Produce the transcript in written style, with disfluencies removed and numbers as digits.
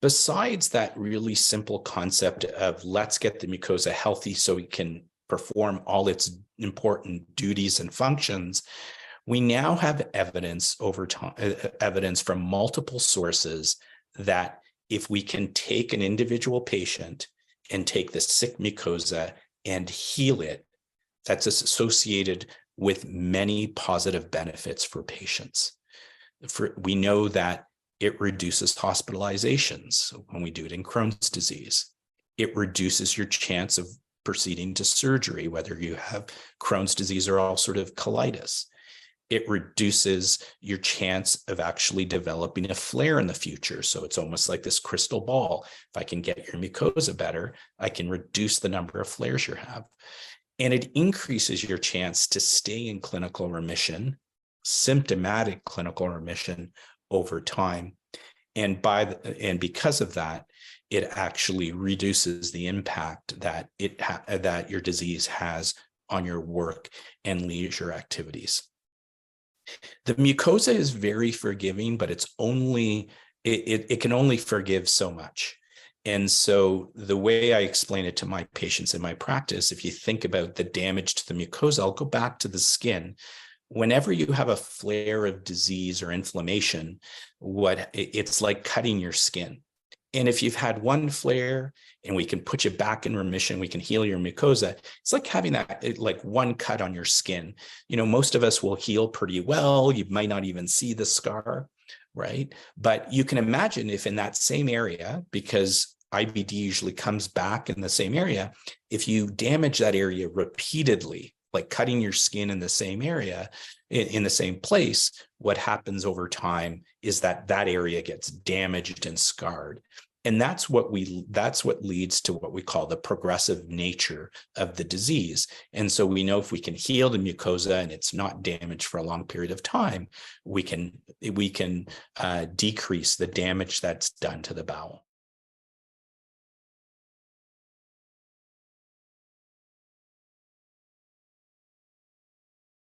Besides that really simple concept of let's get the mucosa healthy so it can perform all its important duties and functions, we now have evidence over time, evidence from multiple sources that if we can take an individual patient and take the sick mucosa and heal it, that's associated with many positive benefits for patients. We know that it reduces hospitalizations when we do it in Crohn's disease. It reduces your chance of proceeding to surgery, whether you have Crohn's disease or ulcerative colitis. It reduces your chance of actually developing a flare in the future. So it's almost like this crystal ball. If I can get your mucosa better, I can reduce the number of flares you have. And it increases your chance to stay in clinical remission, symptomatic clinical remission over time. And because of that, it actually reduces the impact that that your disease has on your work and leisure activities. The mucosa is very forgiving, but it can only forgive so much. And so the way I explain it to my patients in my practice, if you think about the damage to the mucosa, I'll go back to the skin. Whenever you have a flare of disease or inflammation, it's like cutting your skin. And if you've had one flare and we can put you back in remission, we can heal your mucosa, it's like having that like one cut on your skin. You know, most of us will heal pretty well. You might not even see the scar, right? But you can imagine if in that same area, because IBD usually comes back in the same area, if you damage that area repeatedly, like cutting your skin in the same area, in the same place, what happens over time is that area gets damaged and scarred. And that's what leads to what we call the progressive nature of the disease. And so we know if we can heal the mucosa and it's not damaged for a long period of time, we can decrease the damage that's done to the bowel.